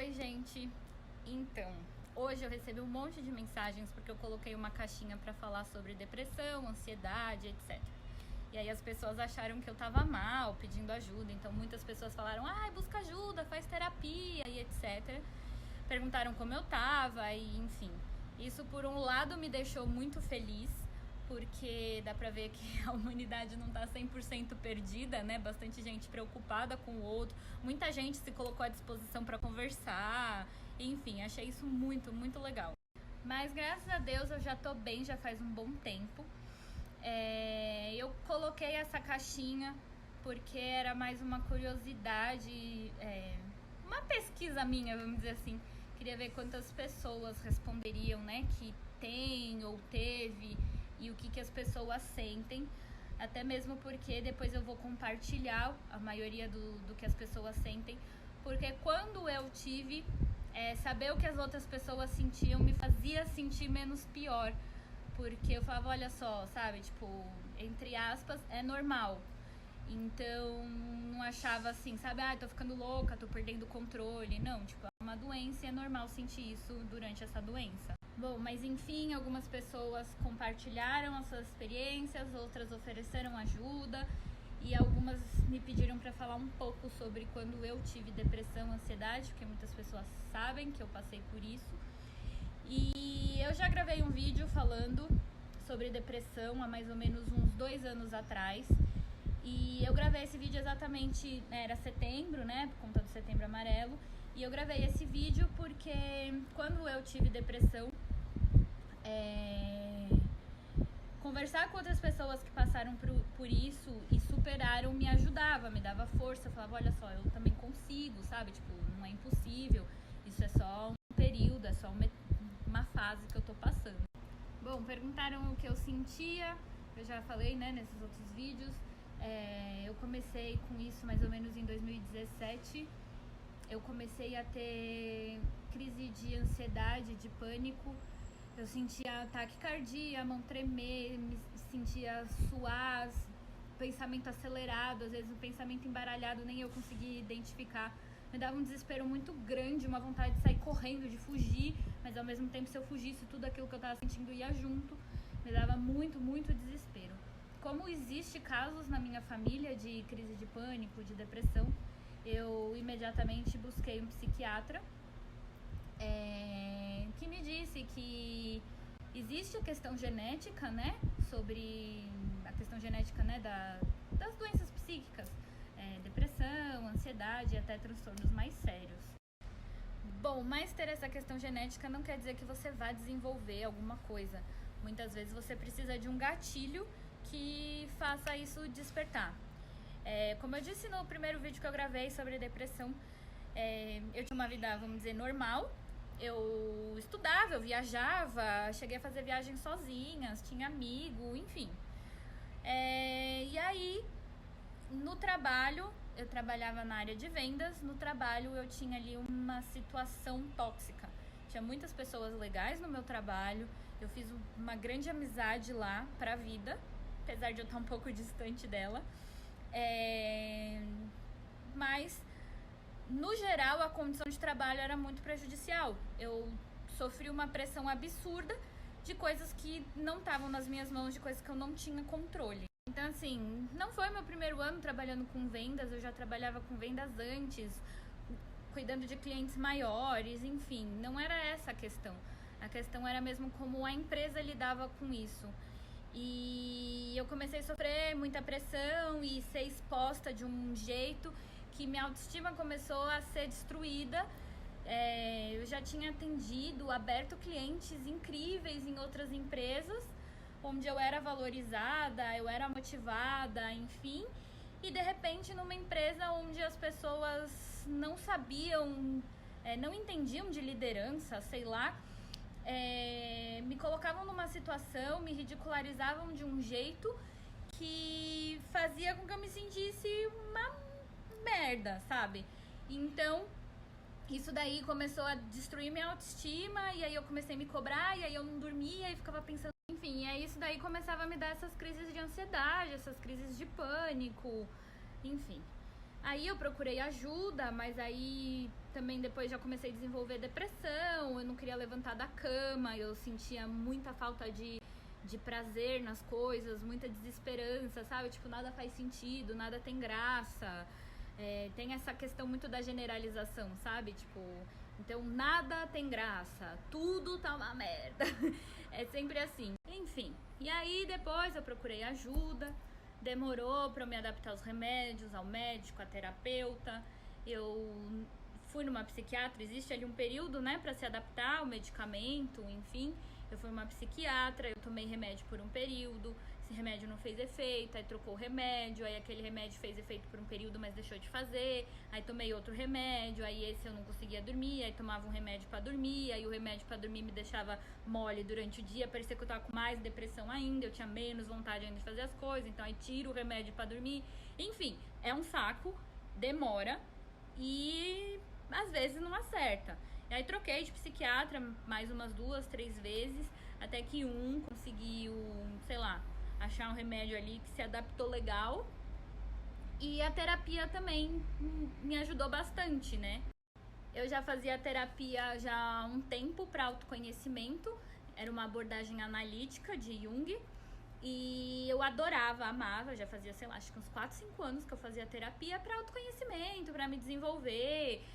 Oi, gente. Então, hoje eu recebi um monte de mensagens porque eu coloquei uma caixinha pra falar sobre depressão, ansiedade, etc. E aí as pessoas acharam que eu tava mal, pedindo ajuda. Então muitas pessoas falaram, busca ajuda, faz terapia e etc. Perguntaram como eu tava e enfim. Isso por um lado me deixou muito feliz, porque dá pra ver que a humanidade não tá 100% perdida, né? Bastante gente preocupada com o outro, muita gente se colocou à disposição pra conversar, enfim, achei isso muito, muito legal. Mas graças a Deus eu já tô bem, já faz um bom tempo. Eu coloquei essa caixinha porque era mais uma curiosidade, uma pesquisa minha, vamos dizer assim. Queria ver quantas pessoas responderiam, né, que tem ou teve e o que as pessoas sentem. Até mesmo porque depois eu vou compartilhar a maioria do que as pessoas sentem. Porque quando eu tive, saber o que as outras pessoas sentiam me fazia sentir menos pior. Porque eu falava, olha só, sabe, tipo, entre aspas, é normal. Então, não achava assim, sabe, tô ficando louca, tô perdendo o controle. Não, tipo, é uma doença e é normal sentir isso durante essa doença. Bom, mas enfim, algumas pessoas compartilharam as suas experiências, outras ofereceram ajuda e algumas me pediram pra falar um pouco sobre quando eu tive depressão, ansiedade, porque muitas pessoas sabem que eu passei por isso. E eu já gravei um vídeo falando sobre depressão há mais ou menos uns 2 anos atrás. E eu gravei esse vídeo exatamente, era setembro, né, por conta do Setembro Amarelo. E eu gravei esse vídeo porque quando eu tive depressão, conversar com outras pessoas que passaram por isso e superaram me ajudava, me dava força. Eu falava, olha só, eu também consigo, sabe? Tipo, não é impossível, isso é só um período, é só uma fase que eu tô passando. Bom, perguntaram o que eu sentia, eu já falei, né, nesses outros vídeos. Eu comecei com isso mais ou menos em 2017. Eu comecei a ter crise de ansiedade, de pânico. Eu sentia taquicardia, a mão tremer, me sentia suar, pensamento acelerado, às vezes o pensamento embaralhado nem eu conseguia identificar. Me dava um desespero muito grande, uma vontade de sair correndo, de fugir, mas ao mesmo tempo se eu fugisse tudo aquilo que eu tava sentindo ia junto. Me dava muito, muito desespero. Como existe casos na minha família de crise de pânico, de depressão, eu imediatamente busquei um psiquiatra que me disse que existe a questão genética, né, sobre a questão genética, né, das doenças psíquicas, depressão, ansiedade e até transtornos mais sérios. Bom, mas ter essa questão genética não quer dizer que você vá desenvolver alguma coisa. Muitas vezes você precisa de um gatilho que faça isso despertar. Como eu disse no primeiro vídeo que eu gravei sobre depressão, eu tinha uma vida, vamos dizer, normal. Eu estudava, eu viajava, cheguei a fazer viagens sozinhas, tinha amigo, enfim. E aí, no trabalho, eu trabalhava na área de vendas. No trabalho eu tinha ali uma situação tóxica. Tinha muitas pessoas legais no meu trabalho. Eu fiz uma grande amizade lá pra vida, apesar de eu estar um pouco distante dela. Mas, no geral, a condição de trabalho era muito prejudicial. Eu sofri uma pressão absurda de coisas que não estavam nas minhas mãos, de coisas que eu não tinha controle. Então, assim, não foi meu primeiro ano trabalhando com vendas, eu já trabalhava com vendas antes, cuidando de clientes maiores, enfim, não era essa a questão. A questão era mesmo como a empresa lidava com isso. E eu comecei a sofrer muita pressão e ser exposta de um jeito que minha autoestima começou a ser destruída. Eu já tinha atendido, aberto clientes incríveis em outras empresas, onde eu era valorizada, eu era motivada, enfim. E de repente numa empresa onde as pessoas não sabiam, não entendiam de liderança, sei lá, me colocavam numa situação, me ridicularizavam de um jeito que fazia com que eu me sentisse uma merda, sabe? Então, isso daí começou a destruir minha autoestima, e aí eu comecei a me cobrar, e aí eu não dormia e ficava pensando, enfim, e aí isso daí começava a me dar essas crises de ansiedade, essas crises de pânico, enfim. Aí eu procurei ajuda, mas aí também depois já comecei a desenvolver depressão, eu não queria levantar da cama, eu sentia muita falta de prazer nas coisas, muita desesperança, sabe? Tipo, nada faz sentido, nada tem graça. Tem essa questão muito da generalização, sabe? Tipo, então nada tem graça, tudo tá uma merda. É sempre assim. Enfim, e aí depois eu procurei ajuda, demorou pra eu me adaptar aos remédios, ao médico, à terapeuta. Eu fui numa psiquiatra, existe ali um período, né, pra se adaptar ao medicamento, enfim. Eu fui numa psiquiatra, eu tomei remédio por um período, esse remédio não fez efeito, aí trocou o remédio, aí aquele remédio fez efeito por um período, mas deixou de fazer, aí tomei outro remédio, aí esse eu não conseguia dormir, aí tomava um remédio pra dormir, aí o remédio pra dormir me deixava mole durante o dia, parecia que eu tava com mais depressão ainda, eu tinha menos vontade ainda de fazer as coisas, então aí tiro o remédio pra dormir, enfim, é um saco, demora e às vezes não acerta. E aí troquei de psiquiatra mais umas 2, 3 vezes, até que conseguiu, sei lá, achar um remédio ali que se adaptou legal. E a terapia também me ajudou bastante, né? Eu já fazia terapia já há um tempo para autoconhecimento, era uma abordagem analítica de Jung. E eu adorava, amava, já fazia, sei lá, acho que uns 4, 5 anos que eu fazia terapia para autoconhecimento, para me desenvolver.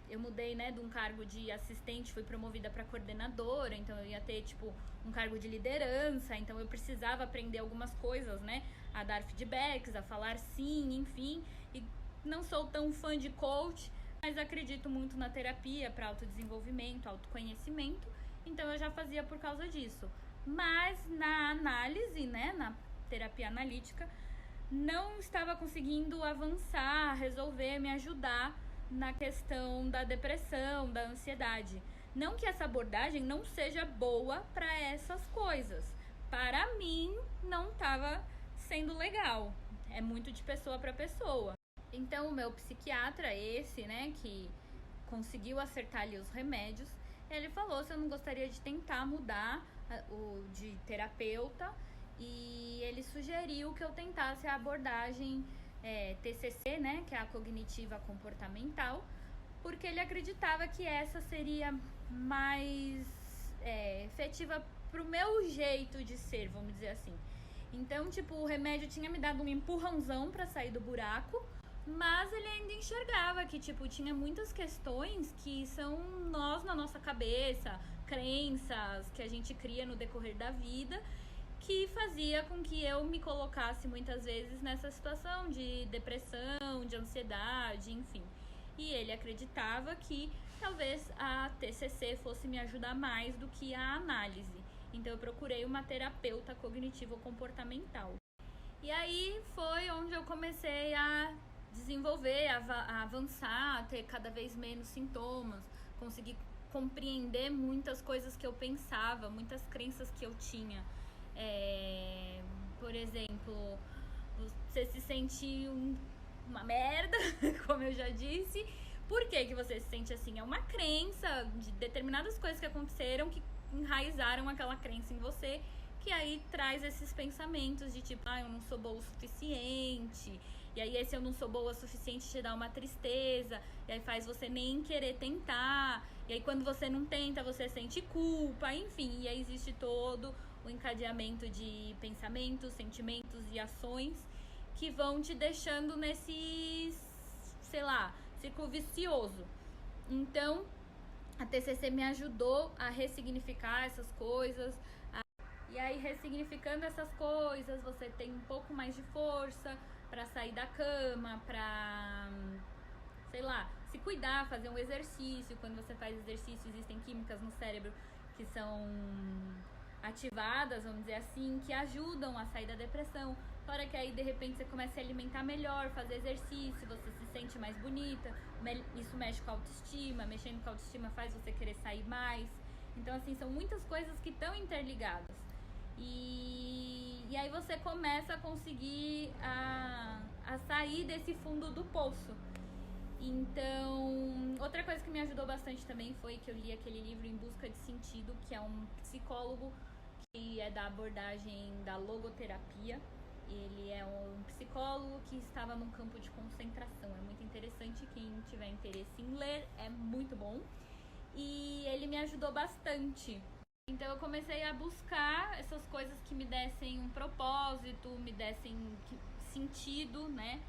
Eu mudei, né, de um cargo de assistente, fui promovida para coordenadora, então eu ia ter, tipo, um cargo de liderança, então eu precisava aprender algumas coisas, né, a dar feedbacks, a falar sim, enfim. E não sou tão fã de coach, mas acredito muito na terapia para autodesenvolvimento, autoconhecimento, então eu já fazia por causa disso. Mas na análise, né, na terapia analítica, não estava conseguindo avançar, resolver, me ajudar na questão da depressão, da ansiedade. Não que essa abordagem não seja boa para essas coisas. Para mim, não estava sendo legal. É muito de pessoa para pessoa. Então, o meu psiquiatra, né, que conseguiu acertar ali os remédios, ele falou se eu não gostaria de tentar mudar de terapeuta, e ele sugeriu que eu tentasse a abordagem TCC, né, que é a cognitiva comportamental, porque ele acreditava que essa seria mais efetiva pro meu jeito de ser, vamos dizer assim. Então, tipo, o remédio tinha me dado um empurrãozão pra sair do buraco, mas ele ainda enxergava que, tipo, tinha muitas questões que são nós na nossa cabeça, crenças que a gente cria no decorrer da vida, que fazia com que eu me colocasse muitas vezes nessa situação de depressão, de ansiedade, enfim. E ele acreditava que talvez a TCC fosse me ajudar mais do que a análise. Então eu procurei uma terapeuta cognitivo-comportamental. E aí foi onde eu comecei a desenvolver, a avançar, a ter cada vez menos sintomas, conseguir compreender muitas coisas que eu pensava, muitas crenças que eu tinha. Por exemplo, você se sente uma merda, como eu já disse. Por que você se sente assim? É uma crença de determinadas coisas que aconteceram que enraizaram aquela crença em você, que aí traz esses pensamentos de tipo, eu não sou boa o suficiente. E aí esse eu não sou boa o suficiente te dá uma tristeza, e aí faz você nem querer tentar, e aí quando você não tenta, você sente culpa, enfim, e aí existe todo o encadeamento de pensamentos, sentimentos e ações que vão te deixando nesse, sei lá, ciclo vicioso. Então, a TCC me ajudou a ressignificar essas coisas, e aí ressignificando essas coisas, você tem um pouco mais de força pra sair da cama, pra, sei lá, se cuidar, fazer um exercício. Quando você faz exercício, existem químicas no cérebro que são ativadas, vamos dizer assim, que ajudam a sair da depressão. Fora que aí, de repente, você começa a se alimentar melhor, fazer exercício, você se sente mais bonita, isso mexe com a autoestima, mexendo com a autoestima faz você querer sair mais. Então, assim, são muitas coisas que estão interligadas. E aí você começa a conseguir a sair desse fundo do poço. Então, outra coisa que me ajudou bastante também foi que eu li aquele livro Em Busca de Sentido, que é um psicólogo que é da abordagem da logoterapia. Ele é um psicólogo que estava num campo de concentração. É muito interessante, quem tiver interesse em ler, é muito bom. E ele me ajudou bastante. Então eu comecei a buscar essas coisas que me dessem um propósito, me dessem sentido, né?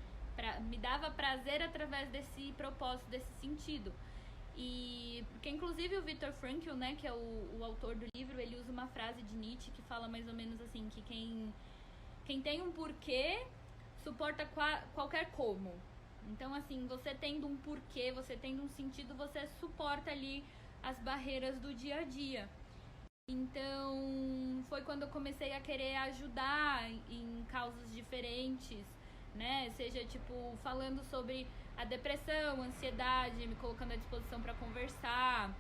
Me dava prazer através desse propósito, desse sentido. E porque inclusive o Viktor Frankl, né, que é o autor do livro, ele usa uma frase de Nietzsche que fala mais ou menos assim, que quem tem um porquê suporta qualquer como. Então, assim, você tendo um porquê, você tendo um sentido, você suporta ali as barreiras do dia a dia. Então, foi quando eu comecei a querer ajudar em causas diferentes, né? Seja, tipo, falando sobre a depressão, a ansiedade, me colocando à disposição para conversar,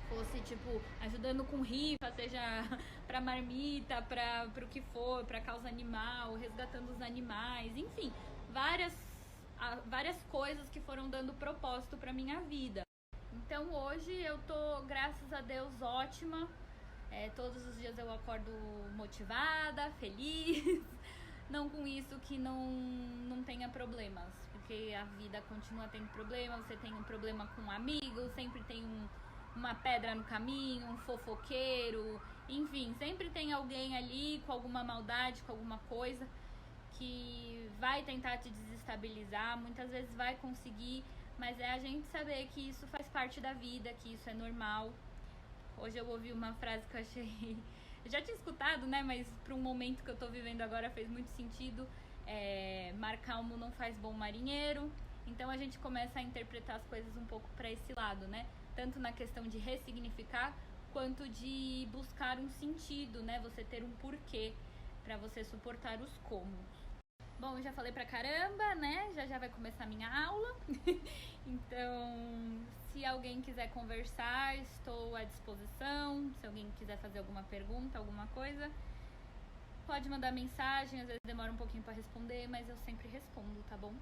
fosse, tipo, ajudando com rifa, seja pra marmita, pro que for, pra causa animal, resgatando os animais, enfim, várias coisas que foram dando propósito pra minha vida. Então hoje eu tô, graças a Deus, ótima. Todos os dias eu acordo motivada, feliz. Não com isso que não tenha problemas, porque a vida continua tendo problemas. Você tem um problema com um amigo, sempre tem uma pedra no caminho, um fofoqueiro, enfim, sempre tem alguém ali com alguma maldade, com alguma coisa que vai tentar te desestabilizar, muitas vezes vai conseguir, mas é a gente saber que isso faz parte da vida, que isso é normal. Hoje eu ouvi uma frase que eu achei... Eu já tinha escutado, né, mas para um momento que eu tô vivendo agora fez muito sentido. Mar calmo não faz bom marinheiro. Então a gente começa a interpretar as coisas um pouco para esse lado, né? Tanto na questão de ressignificar, quanto de buscar um sentido, né? Você ter um porquê para você suportar os como. Bom, eu já falei pra caramba, né? Já vai começar a minha aula. Então, se alguém quiser conversar, estou à disposição. Se alguém quiser fazer alguma pergunta, alguma coisa, pode mandar mensagem. Às vezes demora um pouquinho pra responder, mas eu sempre respondo, tá bom?